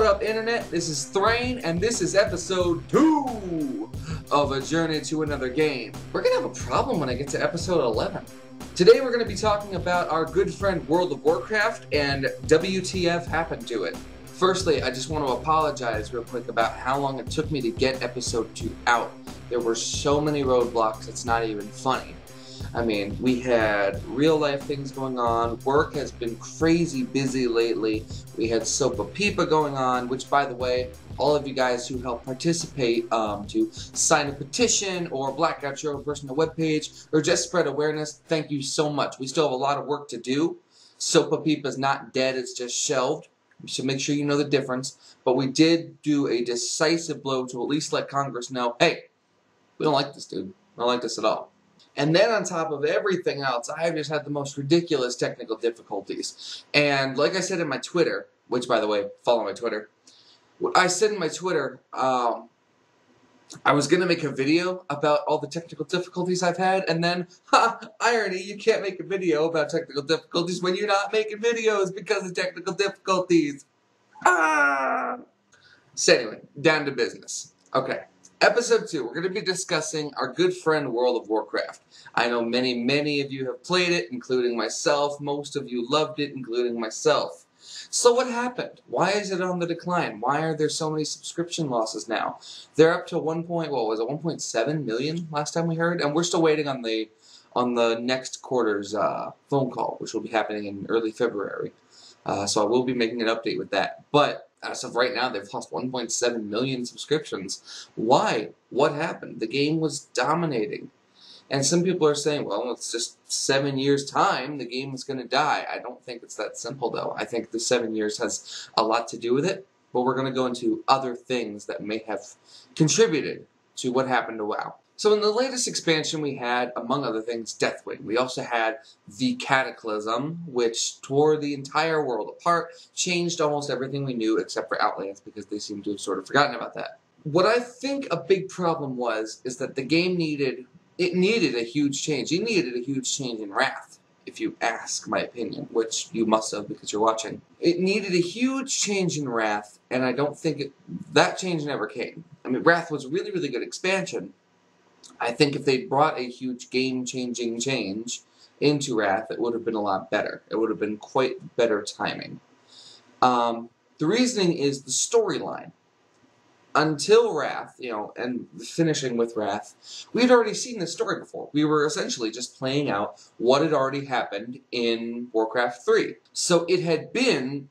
What up, Internet? This is Thrain, and this is episode 2 of A Journey to Another Game. We're gonna have a problem when I get to episode 11. Today we're gonna be talking about our good friend World of Warcraft and WTF happened to it. Firstly, I just want to apologize real quick about how long it took me to get episode 2 out. There were so many roadblocks, it's not even funny. I mean, we had real life things going on, work has been crazy busy lately, we had Sopa Pipa going on, which by the way, all of you guys who helped participate to sign a petition or black out your own personal webpage or just spread awareness, thank you so much. We still have a lot of work to do. Sopa Pipa is not dead, it's just shelved. So make sure you know the difference. But we did do a decisive blow to at least let Congress know, hey, we don't like this dude. We don't like this at all. And then on top of everything else, I've just had the most ridiculous technical difficulties. And like I said in my Twitter, which by the way, follow my Twitter. I said in my Twitter, I was going to make a video about all the technical difficulties I've had, and then, irony, you can't make a video about technical difficulties when you're not making videos because of technical difficulties. Ah! So anyway, down to business. Okay. Episode 2, we're going to be discussing our good friend World of Warcraft. I know many of you have played it, including myself. Most of you loved it, including myself. So what happened? Why is it on the decline? Why are there so many subscription losses now? They're up to 1.7 million last time we heard, and we're still waiting on the next quarter's phone call, which will be happening in early February. So I will be making an update with that. But as of right now, they've lost 1.7 million subscriptions. Why? What happened? The game was dominating. And some people are saying, well, it's just 7 years' time, the game is going to die. I don't think it's that simple, though. I think the 7 years has a lot to do with it, but we're going to go into other things that may have contributed to what happened to WoW. So in the latest expansion we had, among other things, Deathwing. We also had the Cataclysm, which tore the entire world apart, changed almost everything we knew except for Outlands, because they seem to have sort of forgotten about that. What I think a big problem is that the game needed a huge change. It needed a huge change in Wrath, if you ask my opinion, which you must have because you're watching. It needed a huge change in Wrath, and I don't think that change never came. I mean, Wrath was a really good expansion. I think if they'd brought a huge game-changing change into Wrath, it would have been a lot better. It would have been quite better timing. The reasoning is the storyline. Until Wrath, and finishing with Wrath, we had already seen this story before. We were essentially just playing out what had already happened in Warcraft 3. So it had been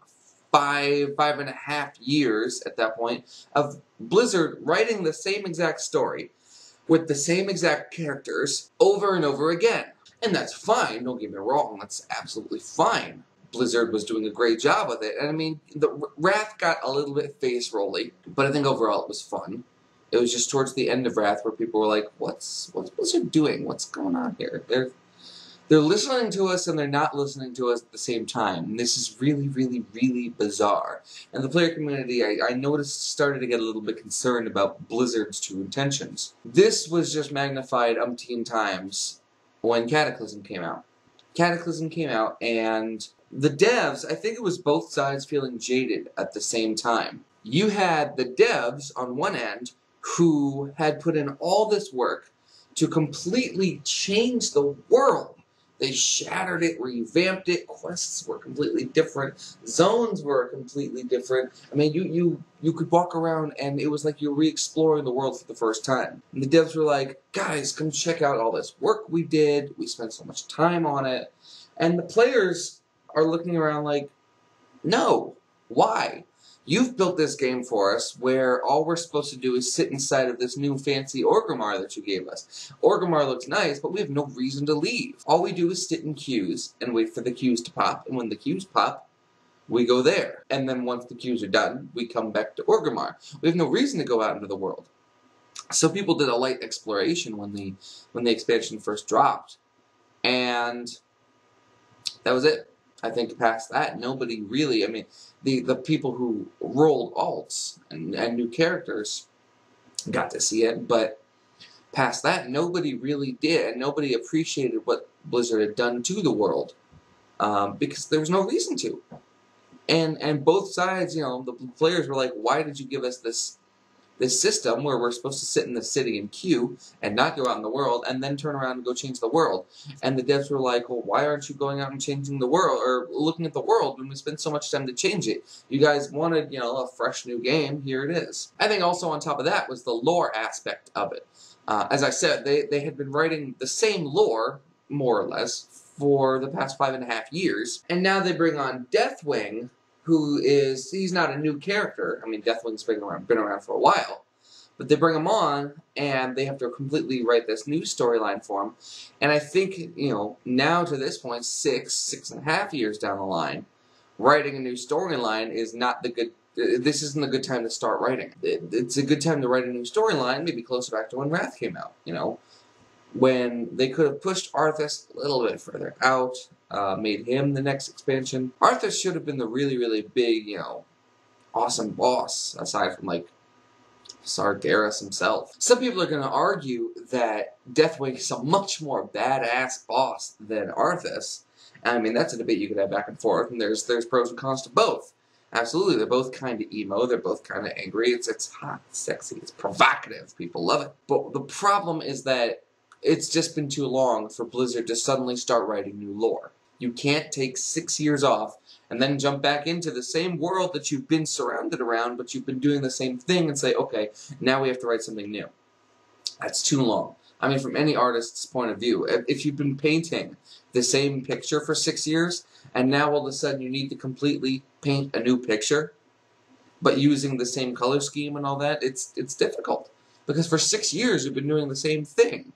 5.5 years at that point of Blizzard writing the same exact story with the same exact characters over and over again. And that's fine, don't get me wrong, that's absolutely fine. Blizzard was doing a great job with it. And I mean, the Wrath got a little bit face-rolly, but I think overall it was fun. It was just towards the end of Wrath where people were like, what's Blizzard doing? What's going on here? They're listening to us and they're not listening to us at the same time. And this is really bizarre. And the player community, I noticed, started to get a little bit concerned about Blizzard's true intentions. This was just magnified umpteen times when Cataclysm came out. Cataclysm came out and the devs, I think it was both sides feeling jaded at the same time. You had the devs on one end who had put in all this work to completely change the world. They shattered it, revamped it, quests were completely different, zones were completely different. I mean, you could walk around and it was like you were re-exploring the world for the first time. And the devs were like, guys, come check out all this work we did, we spent so much time on it. And the players are looking around like, no, why? You've built this game for us where all we're supposed to do is sit inside of this new fancy Orgrimmar that you gave us. Orgrimmar looks nice, but we have no reason to leave. All we do is sit in queues and wait for the queues to pop, and when the queues pop, we go there. And then once the queues are done, we come back to Orgrimmar. We have no reason to go out into the world. So people did a light exploration when the expansion first dropped. And that was it. I think past that, nobody really, I mean, the people who rolled alts and new characters got to see it, but past that, nobody really did, and nobody appreciated what Blizzard had done to the world, because there was no reason to. And both sides, the players were like, why did you give us this system where we're supposed to sit in the city and queue and not go out in the world and then turn around and go change the world? And the devs were like, well, why aren't you going out and changing the world or looking at the world when we spend so much time to change it? You guys wanted, a fresh new game. Here it is. I think also on top of that was the lore aspect of it. As I said, they had been writing the same lore, more or less, for the past 5.5 years. And now they bring on Deathwing, he's not a new character. I mean, Deathwing's been around for a while. But they bring him on, and they have to completely write this new storyline for him. And I think, now to this point, 6.5 years down the line, writing a new storyline is not the good... This isn't a good time to start writing. It's a good time to write a new storyline, maybe closer back to when Wrath came out, when they could have pushed Arthas a little bit further out, made him the next expansion. Arthas should have been the really, really big, awesome boss, aside from, Sargeras himself. Some people are going to argue that Deathwing is a much more badass boss than Arthas. I mean, that's a debate you could have back and forth, and there's pros and cons to both. Absolutely, they're both kind of emo, they're both kind of angry, it's hot, it's sexy, it's provocative, people love it. But the problem is that it's just been too long for Blizzard to suddenly start writing new lore. You can't take 6 years off and then jump back into the same world that you've been surrounded around, but you've been doing the same thing and say, okay, now we have to write something new. That's too long. I mean, from any artist's point of view, if you've been painting the same picture for 6 years, and now all of a sudden you need to completely paint a new picture, but using the same color scheme and all that, it's difficult. Because for 6 years you've been doing the same thing.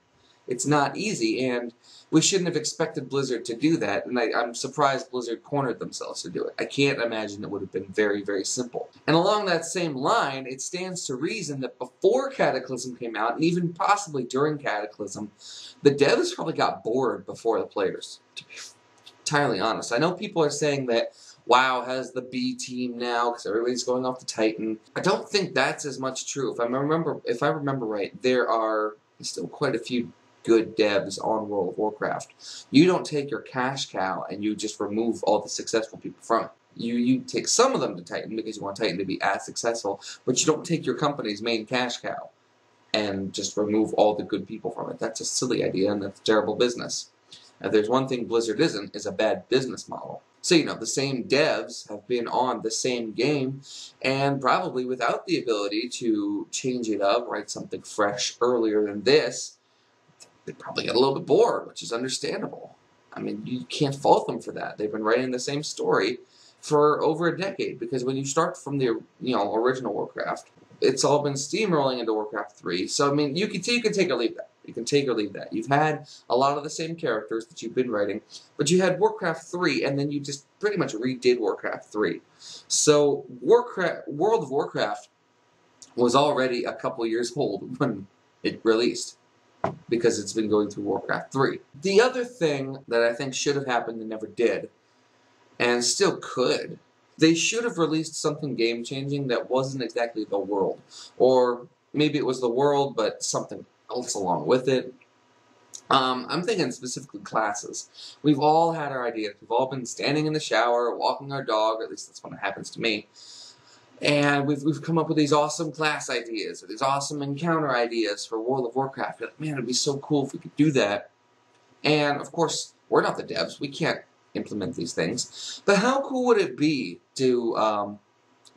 It's not easy, and we shouldn't have expected Blizzard to do that, and I'm surprised Blizzard cornered themselves to do it. I can't imagine it would have been very, very simple. And along that same line, it stands to reason that before Cataclysm came out, and even possibly during Cataclysm, the devs probably got bored before the players, to be entirely honest. I know people are saying that WoW has the B team now because everybody's going off to Titan. I don't think that's as much true. If I remember right, there are still quite a few good devs on World of Warcraft. You don't take your cash cow and you just remove all the successful people from it. You take some of them to Titan because you want Titan to be as successful, but you don't take your company's main cash cow and just remove all the good people from it. That's a silly idea and that's terrible business. If there's one thing Blizzard isn't, is a bad business model. So, the same devs have been on the same game, and probably without the ability to change it up, write something fresh earlier than this, they probably get a little bit bored, which is understandable. I mean, you can't fault them for that. They've been writing the same story for over a decade, because when you start from the original Warcraft, it's all been steamrolling into Warcraft 3. So, I mean, you can take or leave that. You can take or leave that. You've had a lot of the same characters that you've been writing, but you had Warcraft 3, and then you just pretty much redid Warcraft 3. So, World of Warcraft was already a couple years old when it released, because it's been going through Warcraft 3. The other thing that I think should have happened and never did, and still could, they should have released something game-changing that wasn't exactly the world. Or maybe it was the world, but something else along with it. I'm thinking specifically classes. We've all had our ideas. We've all been standing in the shower, walking our dog, or at least that's when it happens to me. And we've come up with these awesome class ideas, or these awesome encounter ideas for World of Warcraft. You're like, man, it'd be so cool if we could do that. And, of course, we're not the devs. We can't implement these things. But how cool would it be to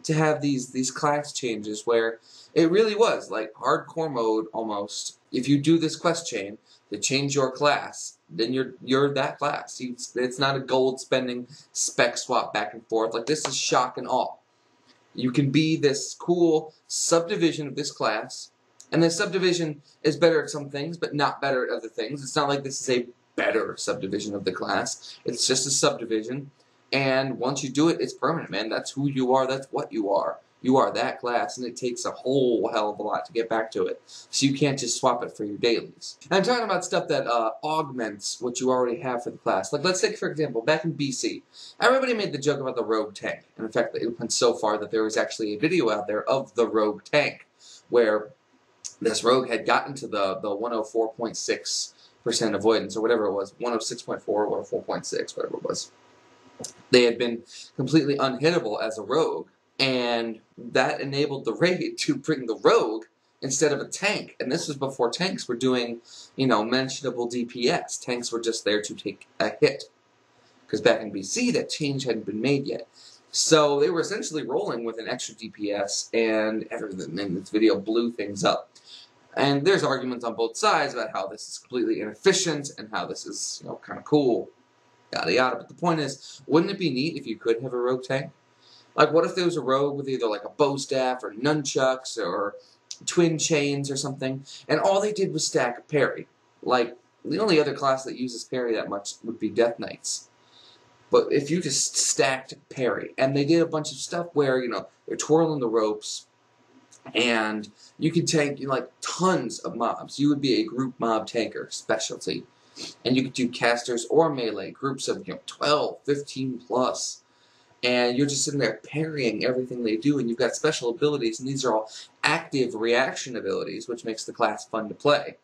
have these class changes where it really was like hardcore mode almost. If you do this quest chain to change your class, then you're that class. It's not a gold spending spec swap back and forth. Like, this is shock and awe. You can be this cool subdivision of this class, and this subdivision is better at some things, but not better at other things. It's not like this is a better subdivision of the class. It's just a subdivision, and once you do it, it's permanent, man. That's who you are. That's what you are. You are that class, and it takes a whole hell of a lot to get back to it. So you can't just swap it for your dailies. And I'm talking about stuff that augments what you already have for the class. Like, let's take, for example, back in BC, everybody made the joke about the rogue tank. And in fact, it went so far that there was actually a video out there of the rogue tank, where this rogue had gotten to the 104.6% avoidance, or whatever it was, 106.4 or 104.6, whatever it was. They had been completely unhittable as a rogue, and that enabled the raid to bring the rogue instead of a tank. And this was before tanks were doing, mentionable DPS. Tanks were just there to take a hit. Because back in BC, that change hadn't been made yet. So they were essentially rolling with an extra DPS, and everything in this video blew things up. And there's arguments on both sides about how this is completely inefficient and how this is, kind of cool, yada yada. But the point is, wouldn't it be neat if you could have a rogue tank? Like, what if there was a rogue with either like a bow staff or nunchucks or twin chains or something, and all they did was stack parry? Like, the only other class that uses parry that much would be Death Knights. But if you just stacked parry, and they did a bunch of stuff where, they're twirling the ropes, and you could tank, tons of mobs. You would be a group mob tanker specialty. And you could do casters or melee, groups of, 12, 15 plus. And you're just sitting there parrying everything they do, and you've got special abilities, and these are all active reaction abilities, which makes the class fun to play.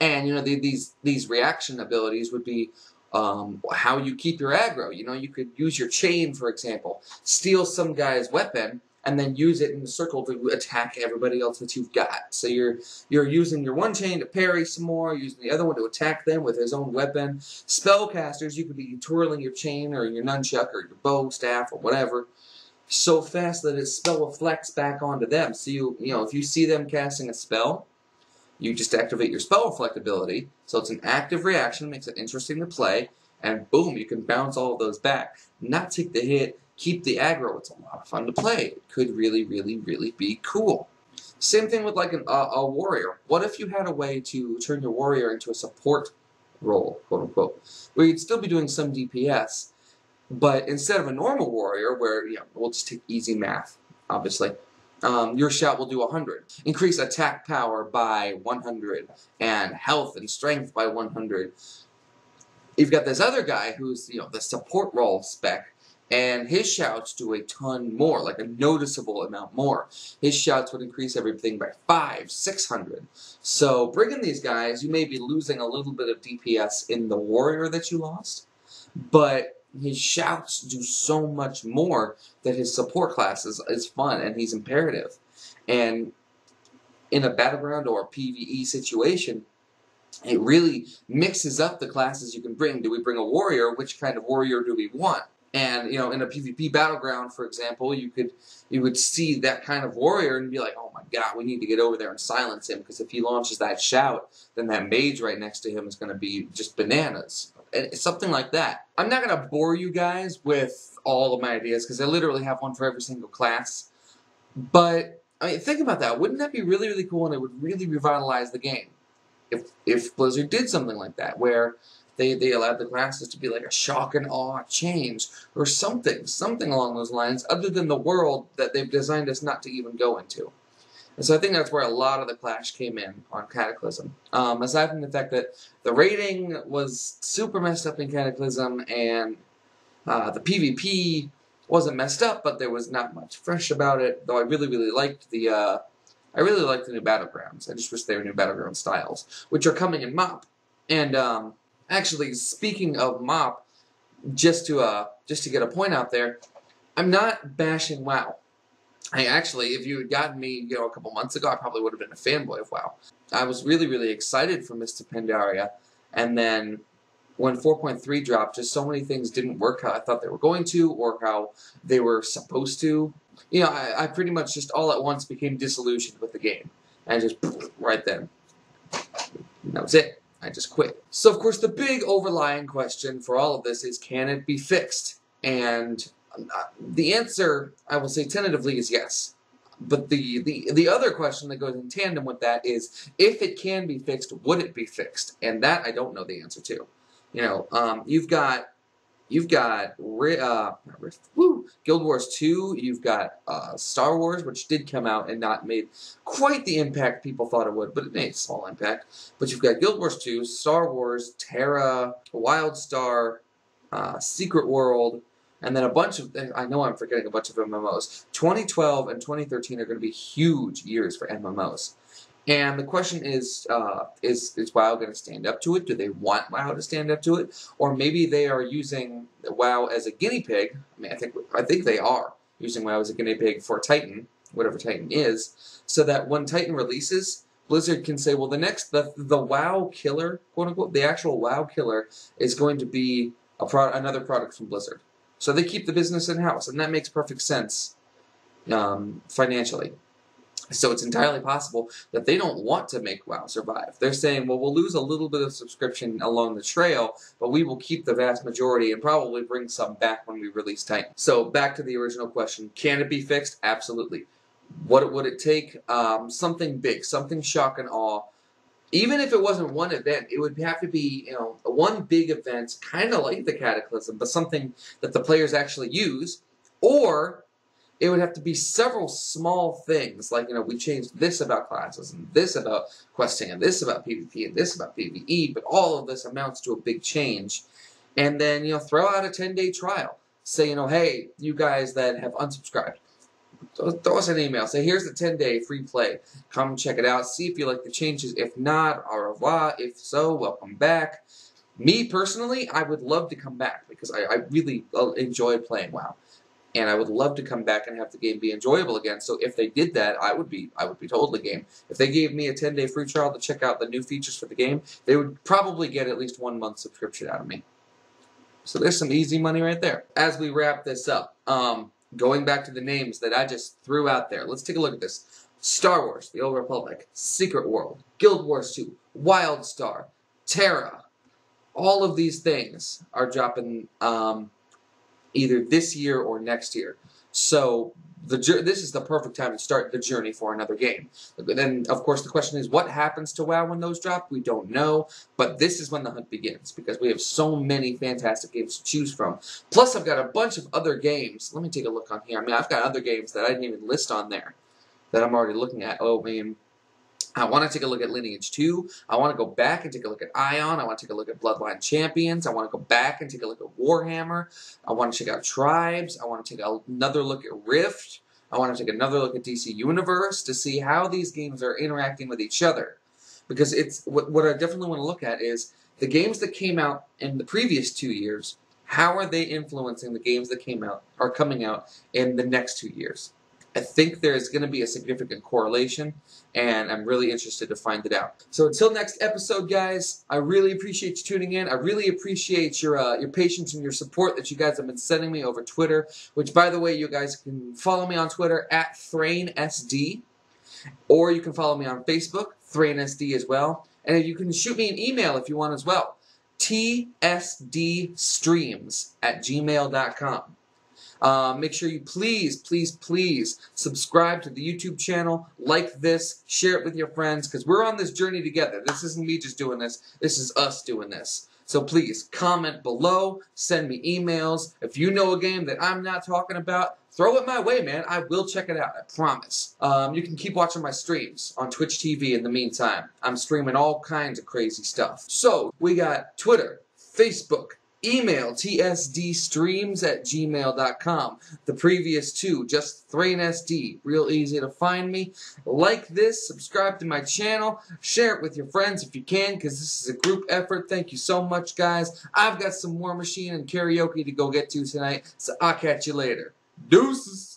And, these reaction abilities would be how you keep your aggro. You could use your chain, for example, steal some guy's weapon, and then use it in the circle to attack everybody else that you've got. So you're using your one chain to parry some more, using the other one to attack them with his own weapon. Spellcasters, you could be twirling your chain or your nunchuck or your bow staff or whatever so fast that its spell reflects back onto them. So if you see them casting a spell, you just activate your spell reflect ability, so it's an active reaction, makes it interesting to play, and boom, you can bounce all of those back. Not take the hit, keep the aggro. It's a lot of fun to play. It could really, really, really be cool. Same thing with like a warrior. What if you had a way to turn your warrior into a support role, quote unquote, where you'd still be doing some DPS, but instead of a normal warrior, where we'll just take easy math, obviously. Your shout will do 100. Increase attack power by 100, and health and strength by 100. You've got this other guy who's, the support role spec, and his shouts do a ton more, like a noticeable amount more. His shouts would increase everything by 500, 600. So bringing these guys, you may be losing a little bit of DPS in the warrior that you lost, but his shouts do so much more that his support class is fun, and he's imperative. And in a battleground or a PvE situation, it really mixes up the classes you can bring. Do we bring a warrior? Which kind of warrior do we want? And, in a PvP battleground, for example, you would see that kind of warrior and be like, oh my god, we need to get over there and silence him, because if he launches that shout, then that mage right next to him is going to be just bananas. Something like that. I'm not going to bore you guys with all of my ideas, because I literally have one for every single class. But, think about that. Wouldn't that be really, really cool, and it would really revitalize the game? If Blizzard did something like that, where they allowed the classes to be like a shock and awe change, or something along those lines, other than the world that they've designed us not to even go into. And so I think that's where a lot of the clash came in on Cataclysm. Aside from the fact that the rating was super messed up in Cataclysm, and the PvP wasn't messed up, but there was not much fresh about it. Though I really, really liked the new Battlegrounds. I just wish they were new Battleground styles, which are coming in MoP. And actually, speaking of MoP, just to get a point out there, I'm not bashing WoW. If you had gotten me, a couple months ago, I probably would have been a fanboy of WoW. I was really, really excited for Mists of Pandaria, and then when 4.3 dropped, just so many things didn't work how I thought they were going to, or how they were supposed to. I pretty much just all at once became disillusioned with the game, and just right then, that was it. I just quit. So, of course, the big overlying question for all of this is, can it be fixed? And the answer, I will say tentatively, is yes. But the other question that goes in tandem with that is, if it can be fixed, would it be fixed? And that I don't know the answer to. You've got Guild Wars 2, you've got Star Wars, which did come out and not made quite the impact people thought it would, but it made a small impact. But you've got Guild Wars 2, Star Wars, Terra, Wildstar, Secret World, and then a bunch of, I know I'm forgetting a bunch of MMOs. 2012 and 2013 are going to be huge years for MMOs. And the question is WoW going to stand up to it? Do they want WoW to stand up to it? Or maybe they are using WoW as a guinea pig. I mean, I think they are using WoW as a guinea pig for Titan, whatever Titan is, so that when Titan releases, Blizzard can say, well, the WoW killer, quote unquote, the actual WoW killer is going to be another product from Blizzard. So they keep the business in-house, and that makes perfect sense financially. So it's entirely possible that they don't want to make WoW survive. They're saying, well, we'll lose a little bit of subscription along the trail, but we will keep the vast majority and probably bring some back when we release Titan. So back to the original question, can it be fixed? Absolutely. What would it take? Something big, something shock and awe. Even if it wasn't one event, it would have to be, one big event, kind of like the Cataclysm, but something that the players actually use, or it would have to be several small things, like, we changed this about classes, and this about questing, and this about PvP, and this about PvE, but all of this amounts to a big change. And then, throw out a 10-day trial. Say, hey, you guys that have unsubscribed, throw us an email. Say, here's the 10-day free play. Come check it out. See if you like the changes. If not, au revoir. If so, welcome back. Me, personally, I would love to come back because I really enjoy playing WoW. And I would love to come back and have the game be enjoyable again. So if they did that, I would be totally game. If they gave me a 10-day free trial to check out the new features for the game, they would probably get at least 1 month subscription out of me. So there's some easy money right there. As we wrap this up, going back to the names that I just threw out there, let's take a look at this. Star Wars, The Old Republic, Secret World, Guild Wars 2, WildStar, Terra. All of these things are dropping either this year or next year. So this is the perfect time to start the journey for another game. Then, of course, the question is, what happens to WoW when those drop? We don't know, but this is when the hunt begins, because we have so many fantastic games to choose from. Plus, I've got a bunch of other games. Let me take a look on here. I mean, I've got other games that I didn't even list on there that I'm already looking at. Oh, man. I want to take a look at Lineage 2. I want to go back and take a look at Ion. I want to take a look at Bloodline Champions. I want to go back and take a look at Warhammer. I want to check out Tribes. I want to take another look at Rift. I want to take another look at DC Universe to see how these games are interacting with each other. Because it's what I definitely want to look at is the games that came out in the previous 2 years, how are they influencing the games that are coming out in the next 2 years? I think there's going to be a significant correlation, and I'm really interested to find it out. So until next episode, guys, I really appreciate you tuning in. I really appreciate your patience and your support that you guys have been sending me over Twitter, which, by the way, you guys can follow me on Twitter at ThrainSD, or you can follow me on Facebook, ThrainSD as well, and you can shoot me an email if you want as well, tsdstreams@gmail.com. Make sure you please subscribe to the YouTube channel, like this, share it with your friends, because we're on this journey together. This isn't me just doing this. This is us doing this. So please, comment below, send me emails. If you know a game that I'm not talking about, throw it my way, man. I will check it out, I promise. You can keep watching my streams on Twitch TV in the meantime. I'm streaming all kinds of crazy stuff. So, we got Twitter, Facebook, email, tsdstreams@gmail.com. The previous two, just ThrainSD. Real easy to find me. Like this, subscribe to my channel, share it with your friends if you can, because this is a group effort. Thank you so much, guys. I've got some War Machine and karaoke to go get to tonight, so I'll catch you later. Deuces!